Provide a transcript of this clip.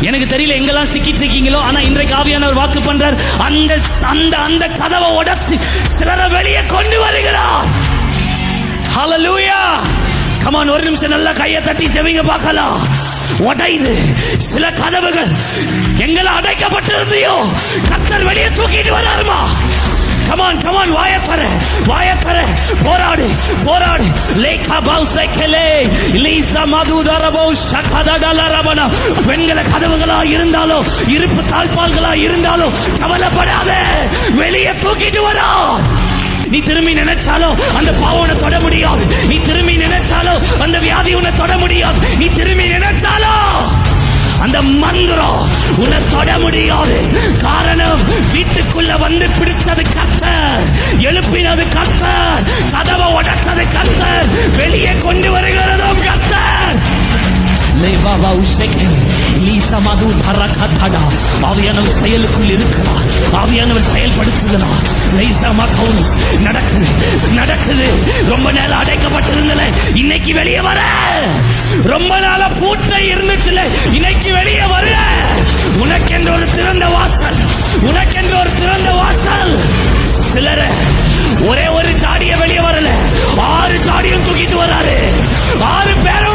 எனக்கு தெரியல எங்கெல்லாம் சிக்கிட்டு இருக்கீங்களோ, ஆனா இன்றைக்கு ஆவியானவர் வாக்கு பண்றார், அந்த அந்த அந்த கதவை உடைச்சு சிலரை வெளியே கொண்டு வருகிறார். ஹல்லேலூயா. கமான், ஒரு நிமிஷம் நல்லா கையை தட்டி ஜெபிங்க பார்க்கலாம். உடையுது சில கதவுகள், எங்களை அடைக்கப்பட்டிருந்தியோ கர்த்தர் வெளியே தூக்கிட்டு வராருமா. கமான் கமான், வாயப்பற போராடு போராடு. லேகா பௌசைக்கலே லீசா மதுதரபோ ஷகதடலரபனா. பெண்கள கதவுகளா இருந்தாலோ, இருப்பு தாழ்பால்களா இருந்தாலோ கவலைப்படாத, வெளியே தூக்கிட்டு வரா. நீ திரும்பி நினைச்சாலோ அந்த பாவனை தொட முடியாது. நீ திரும்பி நினைச்சாலோ அந்த வியாதி உன்னை தொட முடியாது. நீ திரும்பி நினைச்சாலோ அந்த மந்திரம் உன்னை தொட முடியாது. காரணம், வீட்டுக்குள்ள வந்து பிடிச்சது கர்த்தர், எழுப்பினது கர்த்தர், கதவை உடைச்சது கர்த்தர், வெளியே கொண்டு வருகிறதும் கர்த்தர். ஆவியானவர் செயலுக்குள் இருக்கிறார், ஆவியானவர் செயல்படுத்துகிறார். நடக்குது. ரொம்ப நேரம் அடைக்கப்பட்டிருந்தல, இன்னைக்கு வெளியே வர. ரொம்ப நாள பூட்டை இருந்துச்சுல, இன்னைக்கு வெளியே வர. உனக்கென்று ஒரு திறந்த வாசல், உனக்கென்று ஒரு திறந்த வாசல். சிலர ஒரே ஒரு ஜாடிய வெளியே வரல, 6 ஜாடியும் தூக்கிட்டு வராரு. 6 பேரும்